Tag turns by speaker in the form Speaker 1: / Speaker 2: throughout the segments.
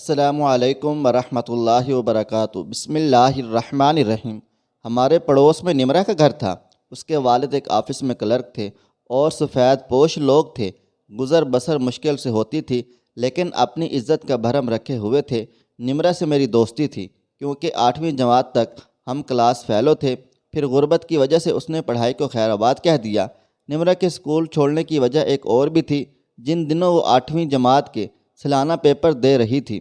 Speaker 1: السلام علیکم ورحمۃ اللہ وبرکاتہ۔ بسم اللہ الرحمن الرحیم۔ ہمارے پڑوس میں نمرہ کا گھر تھا۔ اس کے والد ایک آفس میں کلرک تھے اور سفید پوش لوگ تھے۔ گزر بسر مشکل سے ہوتی تھی، لیکن اپنی عزت کا بھرم رکھے ہوئے تھے۔ نمرہ سے میری دوستی تھی کیونکہ 8ویں جماعت تک ہم کلاس فیلو تھے۔ پھر غربت کی وجہ سے اس نے پڑھائی کو خیر آباد کہہ دیا۔ نمرہ کے اسکول چھوڑنے کی وجہ ایک اور بھی تھی۔ جن دنوں وہ 8ویں جماعت کے سالانہ پیپر دے رہی تھی،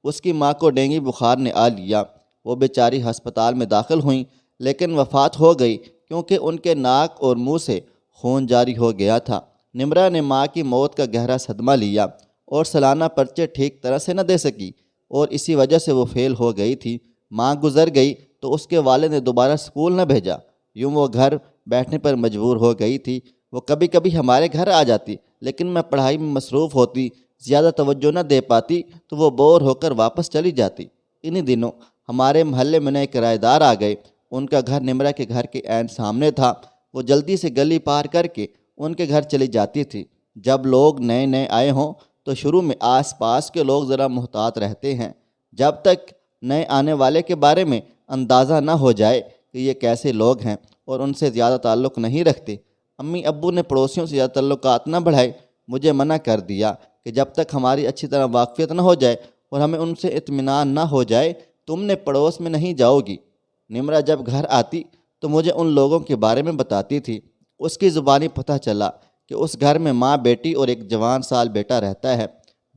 Speaker 1: اس کی ماں کو ڈینگی بخار نے آ لیا۔ وہ بیچاری ہسپتال میں داخل ہوئیں، لیکن وفات ہو گئی کیونکہ ان کے ناک اور منہ سے خون جاری ہو گیا تھا۔ نمرہ نے ماں کی موت کا گہرا صدمہ لیا اور سالانہ پرچے ٹھیک طرح سے نہ دے سکی، اور اسی وجہ سے وہ فیل ہو گئی تھی۔ ماں گزر گئی تو اس کے والد نے دوبارہ اسکول نہ بھیجا۔ یوں وہ گھر بیٹھنے پر مجبور ہو گئی تھی۔ وہ کبھی کبھی ہمارے گھر آ جاتی، لیکن میں پڑھائی میں مصروف ہوتی، زیادہ توجہ نہ دے پاتی تو وہ بور ہو کر واپس چلی جاتی۔ انہی دنوں ہمارے محلے میں نئے کرایہ دار آ گئے۔ ان کا گھر نمرہ کے گھر کے عین سامنے تھا۔ وہ جلدی سے گلی پار کر کے ان کے گھر چلی جاتی تھی۔ جب لوگ نئے نئے آئے ہوں تو شروع میں آس پاس کے لوگ ذرا محتاط رہتے ہیں، جب تک نئے آنے والے کے بارے میں اندازہ نہ ہو جائے کہ یہ کیسے لوگ ہیں اور ان سے زیادہ تعلق نہیں رکھتے۔ امی ابو نے پڑوسیوں سے زیادہ تعلقات نہ بڑھائے۔ مجھے منع کر دیا کہ جب تک ہماری اچھی طرح واقفیت نہ ہو جائے اور ہمیں ان سے اطمینان نہ ہو جائے تم نے پڑوس میں نہیں جاؤ گی۔ نمرہ جب گھر آتی تو مجھے ان لوگوں کے بارے میں بتاتی تھی۔ اس کی زبانی پتہ چلا کہ اس گھر میں ماں، بیٹی اور ایک جوان سال بیٹا رہتا ہے۔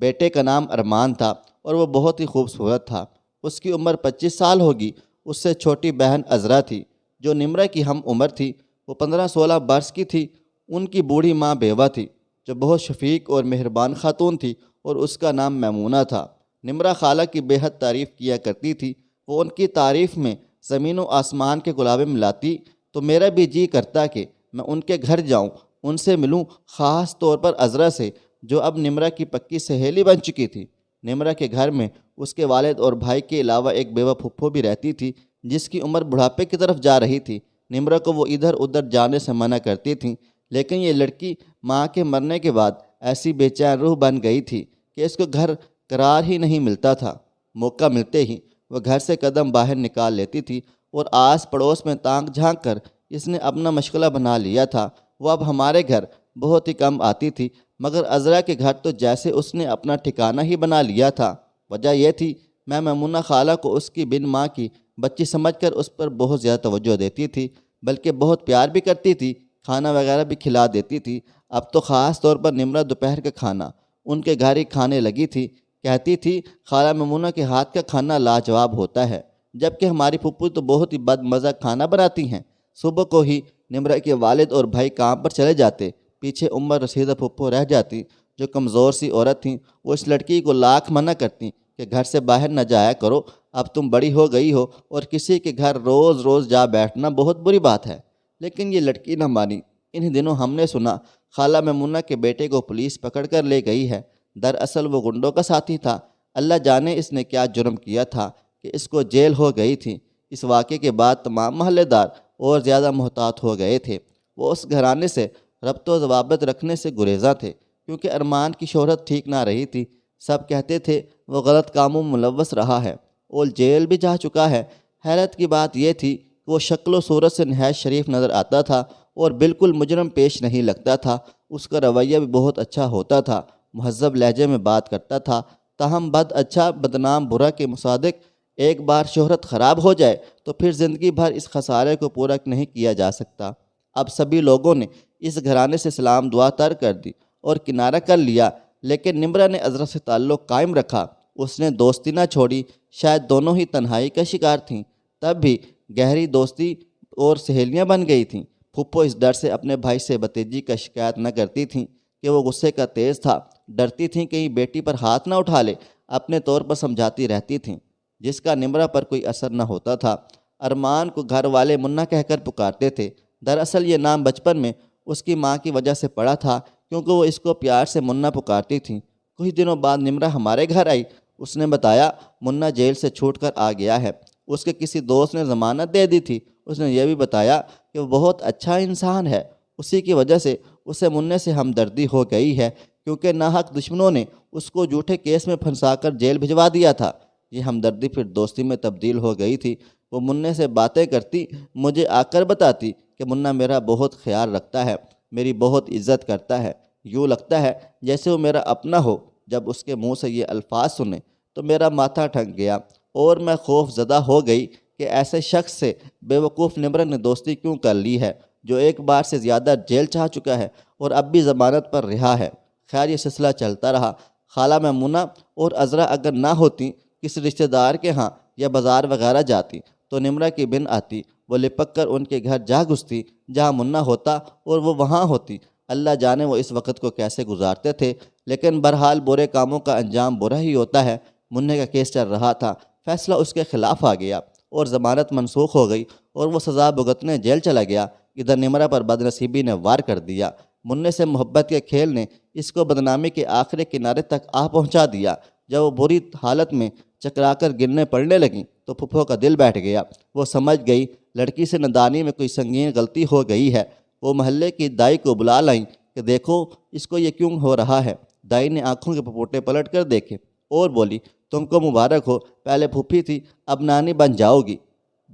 Speaker 1: بیٹے کا نام ارمان تھا اور وہ بہت ہی خوبصورت تھا۔ اس کی عمر 25 سال ہوگی۔ اس سے چھوٹی بہن عذرا تھی جو نمرہ کی ہم عمر تھی۔ وہ 15-16 برس کی تھی۔ ان کی بوڑھی ماں بیوہ تھی جو بہت شفیق اور مہربان خاتون تھی، اور اس کا نام میمونہ تھا۔ نمرہ خالہ کی بے حد تعریف کیا کرتی تھی۔ وہ ان کی تعریف میں زمین و آسمان کے غلابے ملاتی تو میرا بھی جی کرتا کہ میں ان کے گھر جاؤں، ان سے ملوں، خاص طور پر عذرا سے جو اب نمرہ کی پکی سہیلی بن چکی تھی۔ نمرہ کے گھر میں اس کے والد اور بھائی کے علاوہ ایک بیوہ پھپھو بھی رہتی تھی جس کی عمر بڑھاپے کی طرف جا رہی تھی۔ نمرہ کو وہ ادھر ادھر جانے سے منع کرتی تھیں، لیکن یہ لڑکی ماں کے مرنے کے بعد ایسی بے چین روح بن گئی تھی کہ اس کو گھر قرار ہی نہیں ملتا تھا۔ موقع ملتے ہی وہ گھر سے قدم باہر نکال لیتی تھی اور آس پڑوس میں تانک جھانک کر اس نے اپنا مشغلہ بنا لیا تھا۔ وہ اب ہمارے گھر بہت ہی کم آتی تھی، مگر عذرا کے گھر تو جیسے اس نے اپنا ٹھکانہ ہی بنا لیا تھا۔ وجہ یہ تھی میں میمونہ خالہ کو اس کی بن ماں کی بچی سمجھ کر اس پر بہت زیادہ توجہ دیتی تھی، بلکہ بہت پیار بھی کرتی تھی، کھانا وغیرہ بھی کھلا دیتی تھی۔ اب تو خاص طور پر نمرہ دوپہر کا کھانا ان کے گھر ہی کھانے لگی تھی۔ کہتی تھی خالہ میمونہ کے ہاتھ کا کھانا لاجواب ہوتا ہے، جبکہ ہماری پھپھو تو بہت ہی بد مزہ کھانا بناتی ہیں۔ صبح کو ہی نمرہ کے والد اور بھائی کام پر چلے جاتے، پیچھے عمر رسیدہ پھپھو رہ جاتی جو کمزور سی عورت تھیں۔ وہ اس لڑکی کو لاکھ منع کرتی کہ گھر سے باہر نہ جایا کرو، اب تم بڑی ہو گئی ہو اور کسی کے گھر روز روز جا بیٹھنا بہت بری بات ہے، لیکن یہ لڑکی نہ مانی۔ انہی دنوں ہم نے سنا خالہ میمونہ کے بیٹے کو پولیس پکڑ کر لے گئی ہے۔ دراصل وہ گنڈوں کا ساتھی تھا۔ اللہ جانے اس نے کیا جرم کیا تھا کہ اس کو جیل ہو گئی تھی۔ اس واقعے کے بعد تمام محلے دار اور زیادہ محتاط ہو گئے تھے۔ وہ اس گھرانے سے ربط و ضوابط رکھنے سے گریزاں تھے کیونکہ ارمان کی شہرت ٹھیک نہ رہی تھی۔ سب کہتے تھے وہ غلط کاموں میں ملوث رہا ہے اور جیل بھی جا چکا ہے۔ حیرت کی بات یہ تھی کہ وہ شکل و صورت سے نہایت شریف نظر آتا تھا اور بالکل مجرم پیش نہیں لگتا تھا۔ اس کا رویہ بھی بہت اچھا ہوتا تھا، مہذب لہجے میں بات کرتا تھا۔ تاہم بد اچھا بدنام برا کے مصادق ایک بار شہرت خراب ہو جائے تو پھر زندگی بھر اس خسارے کو پورا نہیں کیا جا سکتا۔ اب سبھی لوگوں نے اس گھرانے سے سلام دعا ترک کر دی اور کنارہ کر لیا، لیکن نمرہ نے عذرا سے تعلق قائم رکھا۔ اس نے دوستی نہ چھوڑی۔ شاید دونوں ہی تنہائی کا شکار تھیں، تب بھی گہری دوستی اور سہیلیاں بن گئی تھیں۔ پھپھو اس ڈر سے اپنے بھائی سے بھتیجی کا شکایت نہ کرتی تھیں کہ وہ غصے کا تیز تھا، ڈرتی تھیں کہیں بیٹی پر ہاتھ نہ اٹھا لے، اپنے طور پر سمجھاتی رہتی تھیں، جس کا نمرہ پر کوئی اثر نہ ہوتا تھا۔ ارمان کو گھر والے منا کہہ کر پکارتے تھے۔ دراصل یہ نام بچپن میں اس کی ماں کی وجہ سے پڑا تھا کیونکہ وہ اس کو پیار سے منا پکارتی تھیں۔ کچھ دنوں بعد نمرہ ہمارے گھر آئی۔ اس نے بتایا منا جیل سے چھوٹ کر آ گیا ہے۔ اس کے کسی دوست نے ضمانت دے دی تھی۔ اس نے یہ بھی بتایا کہ وہ بہت اچھا انسان ہے، اسی کی وجہ سے اسے مننے سے ہمدردی ہو گئی ہے کیونکہ ناحق دشمنوں نے اس کو جھوٹے کیس میں پھنسا کر جیل بھجوا دیا تھا۔ یہ ہمدردی پھر دوستی میں تبدیل ہو گئی تھی۔ وہ منع سے باتیں کرتی، مجھے آ کر بتاتی کہ منع میرا بہت خیال رکھتا ہے، میری بہت عزت کرتا ہے، یوں لگتا ہے جیسے وہ میرا اپنا ہو۔ جب اس کے منہ سے یہ الفاظ سنے تو میرا ماتھا ٹھنک گیا اور میں خوف زدہ ہو گئی کہ ایسے شخص سے بے وقوف نمرہ نے دوستی کیوں کر لی ہے، جو ایک بار سے زیادہ جیل چاہ چکا ہے اور اب بھی ضمانت پر رہا ہے۔ خیر، یہ سلسلہ چلتا رہا۔ خالہ میمونہ اور عذرا اگر نہ ہوتی، کسی رشتہ دار کے ہاں یا بازار وغیرہ جاتی تو نمرہ کی بن آتی، وہ لپک کر ان کے گھر جا گھستی جہاں منع ہوتا اور وہ وہاں ہوتی۔ اللہ جانے وہ اس وقت کو کیسے گزارتے تھے، لیکن بہرحال برے کاموں کا انجام برا ہی ہوتا ہے۔ منع کا کیس چل رہا تھا، فیصلہ اس کے خلاف آ گیا اور ضمانت منسوخ ہو گئی اور وہ سزا بھگتنے جیل چلا گیا۔ ادھر نمرہ پر بدنصیبی نے وار کر دیا۔ منع سے محبت کے کھیل نے اس کو بدنامی کے آخری کنارے تک آ پہنچا دیا۔ جب وہ بری حالت میں چکرا کر گرنے پڑنے لگیں تو پھپھو کا دل بیٹھ گیا۔ وہ سمجھ گئی لڑکی سے نادانی میں کوئی سنگین غلطی ہو گئی ہے۔ وہ محلے کی دائی کو بلا لائیں کہ دیکھو اس کو یہ کیوں ہو رہا ہے۔ دائی نے آنکھوں کے پپوٹے پلٹ کر دیکھے اور بولی، تم کو مبارک ہو، پہلے پھوپھی تھی اب نانی بن جاؤ گی۔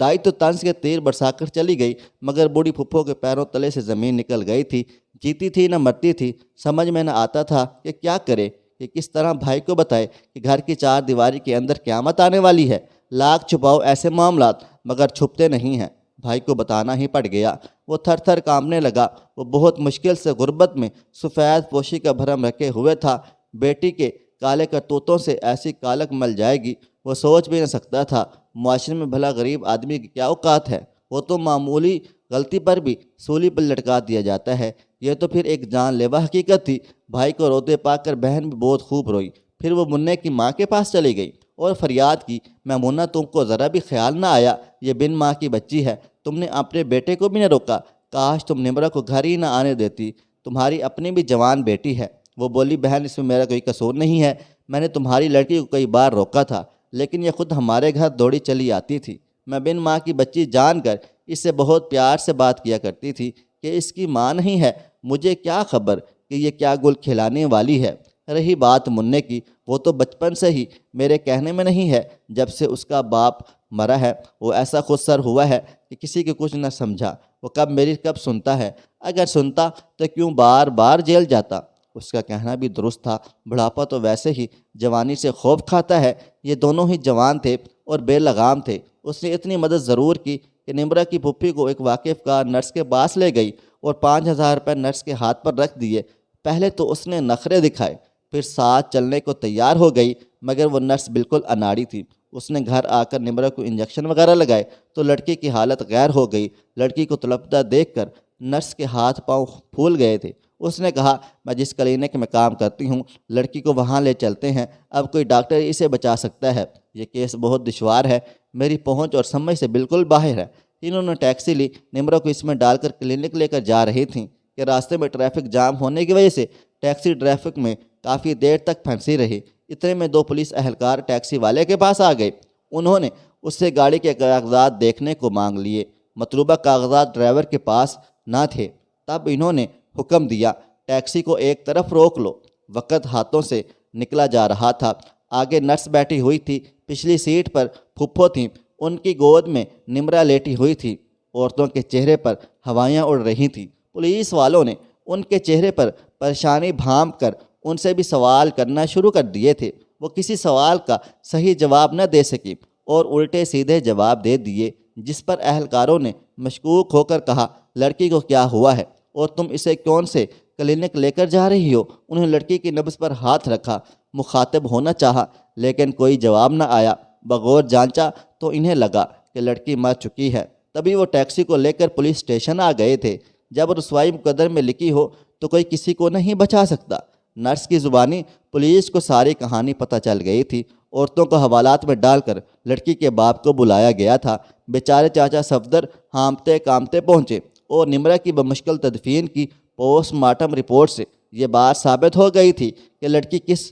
Speaker 1: دائی تو طنز کے تیر برسا کر چلی گئی، مگر بوڑھی پھپھو کے پیروں تلے سے زمین نکل گئی تھی۔ جیتی تھی نہ مرتی تھی، سمجھ میں نہ آتا تھا کہ کیا کرے، کہ کس طرح بھائی کو بتائے کہ گھر کی چار دیواری کے اندر قیامت آنے والی ہے۔ لاکھ چھپاؤ ایسے معاملات، مگر چھپتے نہیں ہیں۔ بھائی کو بتانا ہی پڑ گیا۔ وہ تھر تھر کانپنے لگا۔ وہ بہت مشکل سے غربت میں سفید پوشی کا بھرم رکھے ہوئے تھا۔ بیٹی کے کالے کرتوتوں سے ایسی کالک مل جائے گی وہ سوچ بھی نہ سکتا تھا۔ معاشرے میں بھلا غریب آدمی کی کیا اوقات ہے، وہ تو معمولی غلطی پر بھی سولی پر لٹکا دیا جاتا ہے۔ یہ تو پھر ایک جان لیوا حقیقت تھی۔ بھائی کو روتے پا کر بہن بھی بہت خوب روئی۔ پھر وہ منع کی ماں کے پاس چلی گئی اور فریاد کی، میمونہ تم کو ذرا بھی خیال نہ آیا، یہ بن ماں کی بچی ہے، تم نے اپنے بیٹے کو بھی نہ روکا، کاش تم نمرہ کو گھر ہی نہ آنے دیتی، تمہاری اپنی بھی جوان بیٹی ہے۔ وہ بولی، بہن اس میں میرا کوئی قصور نہیں ہے، میں نے تمہاری لڑکی کو کئی بار روکا تھا، لیکن یہ خود ہمارے گھر دوڑی چلی آتی تھی۔ میں بن ماں کی بچی جان کر اس سے بہت پیار سے بات کیا کرتی تھی کہ اس کی ماں نہیں ہے، مجھے کیا خبر کہ یہ کیا گل کھلانے والی ہے۔ رہی بات منع کی، وہ تو بچپن سے ہی میرے کہنے میں نہیں ہے، جب سے اس کا باپ مرا ہے وہ ایسا خود سر ہوا ہے کہ کسی کو کچھ نہ سمجھا۔ وہ کب میری کب سنتا ہے، اگر سنتا تو کیوں بار بار جیل جاتا۔ اس کا کہنا بھی درست تھا، بڑھاپا تو ویسے ہی جوانی سے خوف کھاتا ہے۔ یہ دونوں ہی جوان تھے اور بے لگام تھے۔ اس نے اتنی مدد ضرور کی کہ نمرہ کی پھپھی کو ایک واقف کار نرس کے پاس لے گئی اور 5,000 روپے نرس کے ہاتھ پر رکھ دیے۔ پہلے تو اس نے نخرے دکھائے، پھر ساتھ چلنے کو تیار ہو گئی، مگر وہ نرس بالکل اناڑی تھی۔ اس نے گھر آ کر نمرہ کو انجیکشن وغیرہ لگائے تو لڑکی کی حالت غیر ہو گئی۔ لڑکی کو تڑپتا دیکھ کر نرس کے ہاتھ پاؤں پھول گئے تھے۔ اس نے کہا، میں جس کلینک میں کام کرتی ہوں لڑکی کو وہاں لے چلتے ہیں، اب کوئی ڈاکٹر اسے بچا سکتا ہے۔ یہ کیس بہت دشوار ہے، میری پہنچ اور سمجھ سے بالکل باہر ہے۔ تینوں نے ٹیکسی لی، نمرہ کو اس میں ڈال کر کلینک لے کر جا رہی تھیں کہ راستے میں ٹریفک جام ہونے کی وجہ سے ٹیکسی ٹریفک میں کافی دیر تک پھنسی رہی۔ اتنے میں 2 پولیس اہلکار ٹیکسی والے کے پاس آ گئے۔ انہوں نے اس سے گاڑی کے کاغذات دیکھنے کو مانگ لیے۔ مطلوبہ کاغذات ڈرائیور کے پاس نہ تھے۔ تب انہوں نے حکم دیا، ٹیکسی کو ایک طرف روک لو۔ وقت ہاتھوں سے نکلا جا رہا تھا۔ آگے نرس بیٹھی ہوئی تھی، پچھلی سیٹ پر پھپھو تھیں، ان کی گود میں نمرہ لیٹی ہوئی تھی۔ عورتوں کے چہرے پر ہوائیاں اڑ رہی تھیں۔ پولیس والوں نے ان کے چہرے پر پریشانی بھانپ کر ان سے بھی سوال کرنا شروع کر دیے تھے۔ وہ کسی سوال کا صحیح جواب نہ دے سکی اور الٹے سیدھے جواب دے دیے، جس پر اہلکاروں نے مشکوک ہو کر کہا، لڑکی کو کیا ہوا ہے اور تم اسے کون سے کلینک لے کر جا رہی ہو؟ انہوں نے لڑکی کی نبض پر ہاتھ رکھا، مخاطب ہونا چاہا، لیکن کوئی جواب نہ آیا۔ بغور جانچا تو انہیں لگا کہ لڑکی مر چکی ہے۔ تبھی وہ ٹیکسی کو لے کر پولیس اسٹیشن آ گئے تھے۔ جب رسوائی مقدر میں لکھی ہو تو کوئی کسی کو نہیں بچا سکتا۔ نرس کی زبانی پولیس کو ساری کہانی پتہ چل گئی تھی۔ عورتوں کو حوالات میں ڈال کر لڑکی کے باپ کو بلایا گیا تھا۔ بیچارے چاچا صفدر ہانپتے کامتے پہنچے اور نمرہ کی بمشکل تدفین کی پوسٹ مارٹم رپورٹ سے یہ بات ثابت ہو گئی تھی کہ لڑکی کس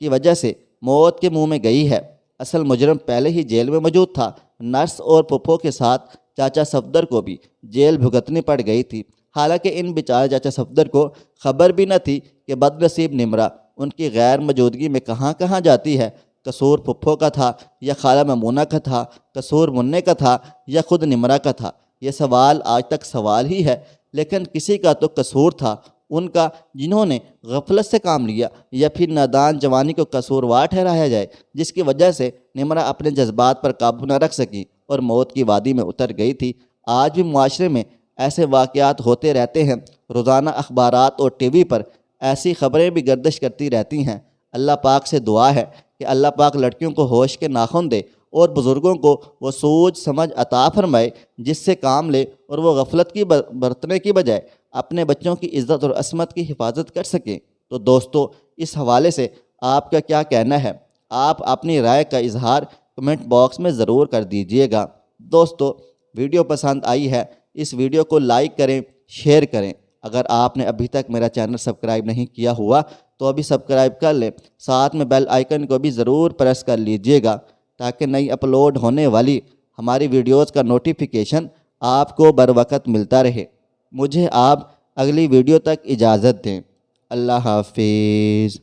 Speaker 1: کی وجہ سے موت کے منہ میں گئی ہے۔ اصل مجرم پہلے ہی جیل میں موجود تھا۔ نرس اور پھپھو کے ساتھ چاچا صفدر کو بھی جیل بھگتنی پڑ گئی تھی۔ حالانکہ ان بیچارے چاچا صفدر کو خبر بھی نہ تھی کہ بد نصیب نمرہ ان کی غیر موجودگی میں کہاں کہاں جاتی ہے۔ قصور پھپھو کا تھا یا خالہ ممونہ کا تھا، قصور منّے کا تھا یا خود نمرہ کا تھا؟ یہ سوال آج تک سوال ہی ہے، لیکن کسی کا تو قصور تھا، ان کا، جنہوں نے غفلت سے کام لیا، یا پھر نادان جوانی کو قصوروار ٹھہرایا جائے، جس کی وجہ سے نمرہ اپنے جذبات پر قابو نہ رکھ سکی اور موت کی وادی میں اتر گئی تھی۔ آج بھی معاشرے میں ایسے واقعات ہوتے رہتے ہیں، روزانہ اخبارات اور ٹی وی پر ایسی خبریں بھی گردش کرتی رہتی ہیں۔ اللہ پاک سے دعا ہے کہ اللہ پاک لڑکیوں کو ہوش کے ناخن دے اور بزرگوں کو وہ سوچ سمجھ عطا فرمائے جس سے کام لے اور وہ غفلت کی برتنے کی بجائے اپنے بچوں کی عزت اور عصمت کی حفاظت کر سکیں۔ تو دوستو، اس حوالے سے آپ کا کیا کہنا ہے؟ آپ اپنی رائے کا اظہار کمنٹ باکس میں ضرور کر دیجئے گا۔ دوستو، ویڈیو پسند آئی ہے اس ویڈیو کو لائک کریں، شیئر کریں۔ اگر آپ نے ابھی تک میرا چینل سبسکرائب نہیں کیا ہوا تو ابھی سبسکرائب کر لیں، ساتھ میں بیل آئیکن کو بھی ضرور پریس کر لیجئے گا تاکہ نئی اپلوڈ ہونے والی ہماری ویڈیوز کا نوٹیفیکیشن آپ کو بر وقت ملتا رہے۔ مجھے آپ اگلی ویڈیو تک اجازت دیں۔ اللہ حافظ۔